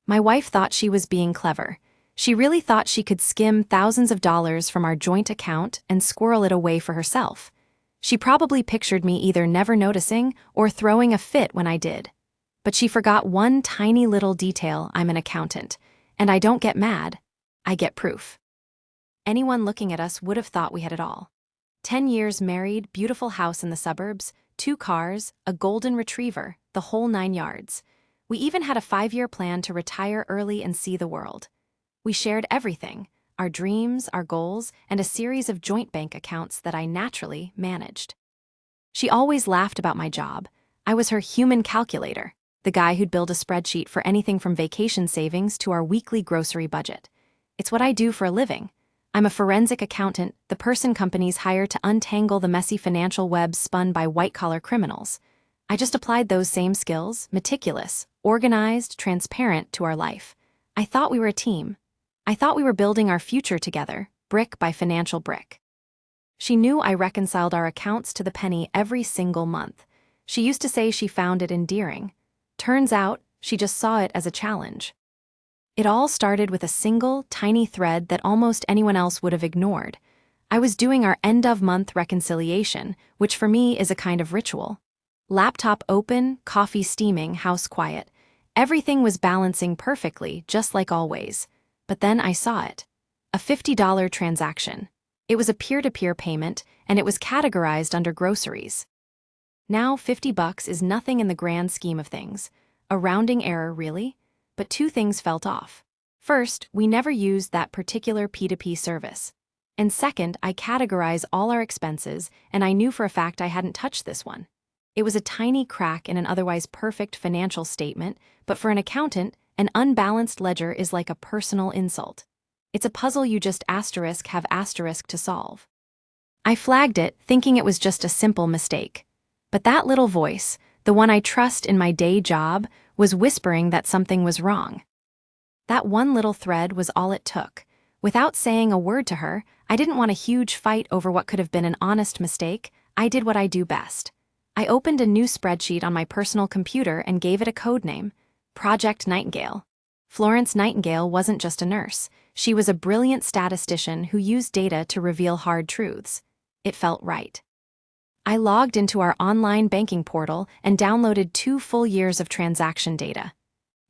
My wife thought she was being clever. She really thought she could skim thousands of dollars from our joint account and squirrel it away for herself. She probably pictured me either never noticing or throwing a fit when I did. But she forgot one tiny little detail: I'm an accountant. And I don't get mad, I get proof. Anyone looking at us would have thought we had it all. 10 years married, beautiful house in the suburbs, 2 cars, a golden retriever, the whole 9 yards. We even had a 5-year plan to retire early and see the world. We shared everything: our dreams, our goals, and a series of joint bank accounts that I naturally managed. She always laughed about my job. I was her human calculator, the guy who'd build a spreadsheet for anything from vacation savings to our weekly grocery budget. It's what I do for a living. I'm a forensic accountant, the person companies hire to untangle the messy financial webs spun by white-collar criminals. I just applied those same skills, meticulous, organized, transparent, to our life. I thought we were a team. I thought we were building our future together, brick by financial brick. She knew I reconciled our accounts to the penny every single month. She used to say she found it endearing. Turns out, she just saw it as a challenge. It all started with a single, tiny thread that almost anyone else would have ignored. I was doing our end-of-month reconciliation, which for me is a kind of ritual. Laptop open, coffee steaming, house quiet. Everything was balancing perfectly, just like always. But then I saw it. A $50 transaction. It was a peer-to-peer payment, and it was categorized under groceries. Now $50 is nothing in the grand scheme of things. A rounding error, really? But 2 things felt off. First, we never used that particular P2P service. And second, I categorize all our expenses, and I knew for a fact I hadn't touched this one. It was a tiny crack in an otherwise perfect financial statement, but for an accountant, an unbalanced ledger is like a personal insult. It's a puzzle you just have asterisk to solve. I flagged it, thinking it was just a simple mistake. But that little voice, the one I trust in my day job, was whispering that something was wrong. That one little thread was all it took. Without saying a word to her, I didn't want a huge fight over what could have been an honest mistake. I did what I do best. I opened a new spreadsheet on my personal computer and gave it a code name: Project Nightingale. Florence Nightingale wasn't just a nurse. She was a brilliant statistician who used data to reveal hard truths. It felt right. I logged into our online banking portal and downloaded 2 full years of transaction data.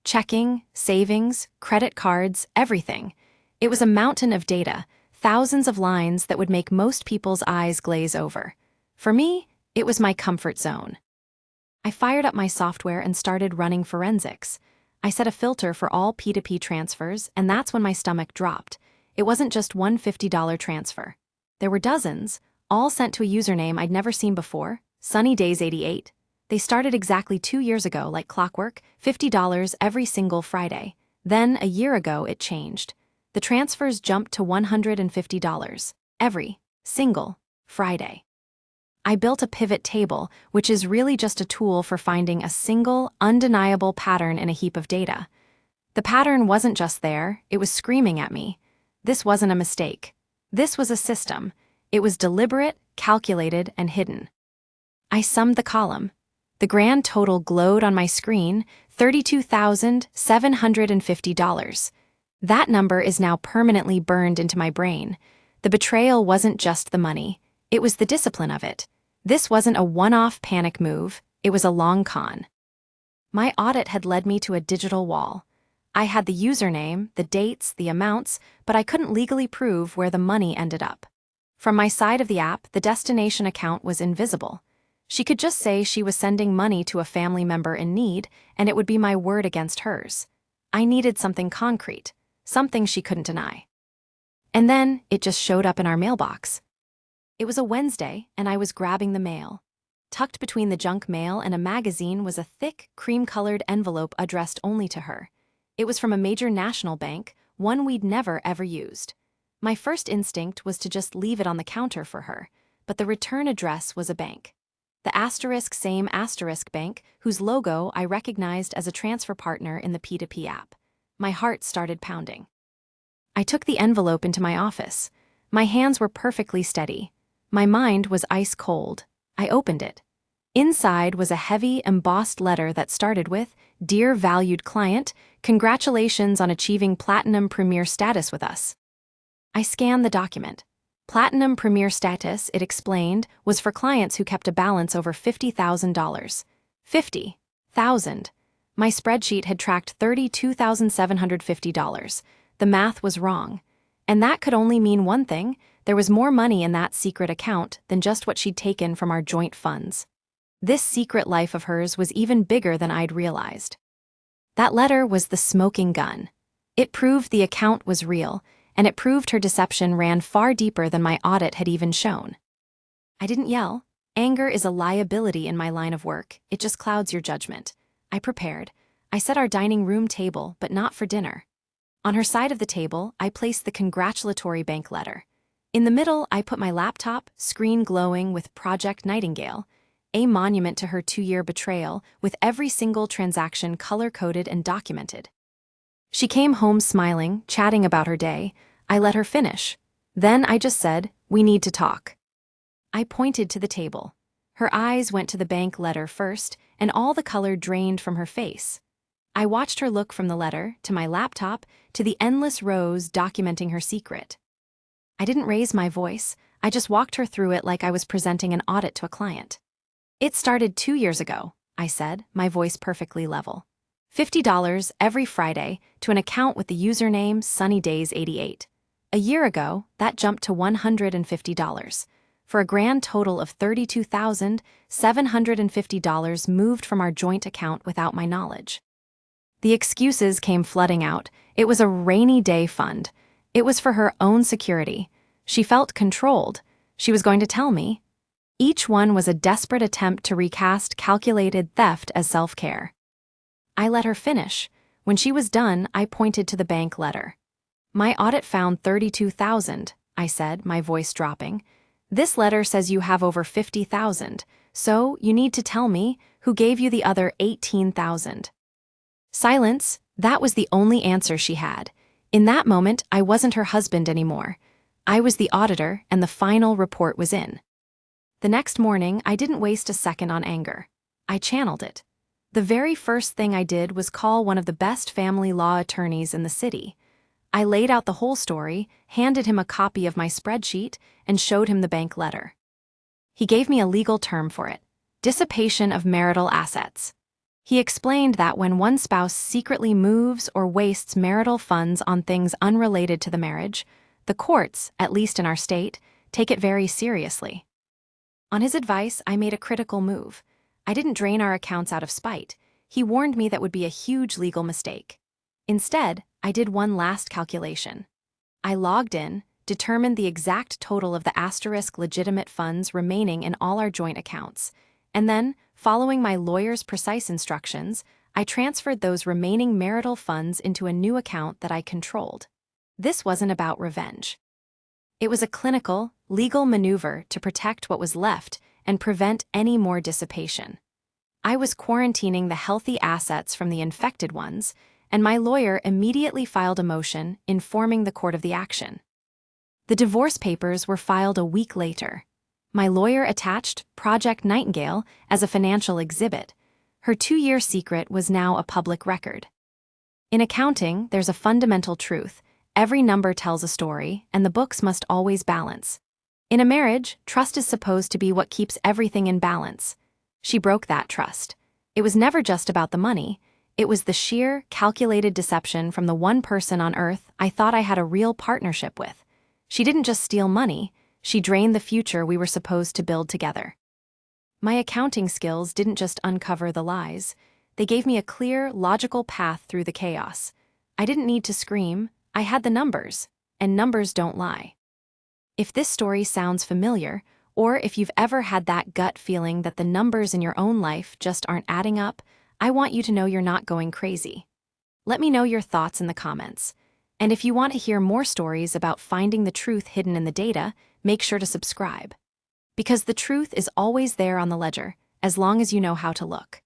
Checking, savings, credit cards, everything. It was a mountain of data, thousands of lines that would make most people's eyes glaze over. For me, it was my comfort zone. I fired up my software and started running forensics. I set a filter for all P2P transfers, and that's when my stomach dropped. It wasn't just one $50 transfer. There were dozens, all sent to a username I'd never seen before: Sunny Days 88. They started exactly 2 years ago, like clockwork, $50 every single Friday. Then, a year ago, it changed. The transfers jumped to $150 every single Friday. I built a pivot table, which is really just a tool for finding a single, undeniable pattern in a heap of data. The pattern wasn't just there, it was screaming at me. This wasn't a mistake. This was a system. It was deliberate, calculated, and hidden. I summed the column. The grand total glowed on my screen: $32,750. That number is now permanently burned into my brain. The betrayal wasn't just the money. It was the discipline of it. This wasn't a one-off panic move. It was a long con. My audit had led me to a digital wall. I had the username, the dates, the amounts, but I couldn't legally prove where the money ended up. From my side of the app, the destination account was invisible. She could just say she was sending money to a family member in need, and it would be my word against hers. I needed something concrete, something she couldn't deny. And then, it just showed up in our mailbox. It was a Wednesday, and I was grabbing the mail. Tucked between the junk mail and a magazine was a thick, cream-colored envelope addressed only to her. It was from a major national bank, one we'd never ever used. My first instinct was to just leave it on the counter for her, but the return address was a bank. The same bank, whose logo I recognized as a transfer partner in the P2P app. My heart started pounding. I took the envelope into my office. My hands were perfectly steady. My mind was ice cold. I opened it. Inside was a heavy, embossed letter that started with, "Dear valued client, congratulations on achieving Platinum Premier status with us." I scanned the document. Platinum Premier status, it explained, was for clients who kept a balance over $50,000. 50,000. My spreadsheet had tracked $32,750. The math was wrong. And that could only mean one thing: there was more money in that secret account than just what she'd taken from our joint funds. This secret life of hers was even bigger than I'd realized. That letter was the smoking gun. It proved the account was real, and it proved her deception ran far deeper than my audit had even shown. I didn't yell. Anger is a liability in my line of work. It just clouds your judgment. I prepared. I set our dining room table, but not for dinner. On her side of the table, I placed the congratulatory bank letter. In the middle, I put my laptop, screen glowing with Project Nightingale, a monument to her 2-year betrayal, with every single transaction color-coded and documented. She came home smiling, chatting about her day. I let her finish. Then I just said, "We need to talk." I pointed to the table. Her eyes went to the bank letter first, and all the color drained from her face. I watched her look from the letter, to my laptop, to the endless rows documenting her secret. I didn't raise my voice. I just walked her through it like I was presenting an audit to a client. "It started 2 years ago," I said, my voice perfectly level. $50 every Friday to an account with the username sunnydays88. A year ago, that jumped to $150. For a grand total of $32,750 moved from our joint account without my knowledge. The excuses came flooding out. It was a rainy day fund. It was for her own security. She felt controlled. She was going to tell me. Each one was a desperate attempt to recast calculated theft as self-care. I let her finish. When she was done, I pointed to the bank letter. "My audit found 32,000, I said, my voice dropping. "This letter says you have over 50,000, so you need to tell me who gave you the other 18,000. Silence. That was the only answer she had. In that moment, I wasn't her husband anymore. I was the auditor, and the final report was in. The next morning, I didn't waste a second on anger. I channeled it. The very first thing I did was call one of the best family law attorneys in the city. I laid out the whole story, handed him a copy of my spreadsheet, and showed him the bank letter. He gave me a legal term for it: dissipation of marital assets. He explained that when one spouse secretly moves or wastes marital funds on things unrelated to the marriage, the courts, at least in our state, take it very seriously. On his advice, I made a critical move. I didn't drain our accounts out of spite. He warned me that would be a huge legal mistake. Instead, I did one last calculation. I logged in, determined the exact total of the asterisk legitimate funds remaining in all our joint accounts, and then, following my lawyer's precise instructions, I transferred those remaining marital funds into a new account that I controlled. This wasn't about revenge. It was a clinical, legal maneuver to protect what was left and prevent any more dissipation. I was quarantining the healthy assets from the infected ones, and my lawyer immediately filed a motion informing the court of the action. The divorce papers were filed a week later. My lawyer attached Project Nightingale as a financial exhibit. Her 2-year secret was now a public record. In accounting, there's a fundamental truth: every number tells a story, and the books must always balance. In a marriage, trust is supposed to be what keeps everything in balance. She broke that trust. It was never just about the money. It was the sheer, calculated deception from the one person on earth I thought I had a real partnership with. She didn't just steal money, she drained the future we were supposed to build together. My accounting skills didn't just uncover the lies. They gave me a clear, logical path through the chaos. I didn't need to scream. I had the numbers, and numbers don't lie. If this story sounds familiar, or if you've ever had that gut feeling that the numbers in your own life just aren't adding up, I want you to know you're not going crazy. Let me know your thoughts in the comments. And if you want to hear more stories about finding the truth hidden in the data, make sure to subscribe. Because the truth is always there on the ledger, as long as you know how to look.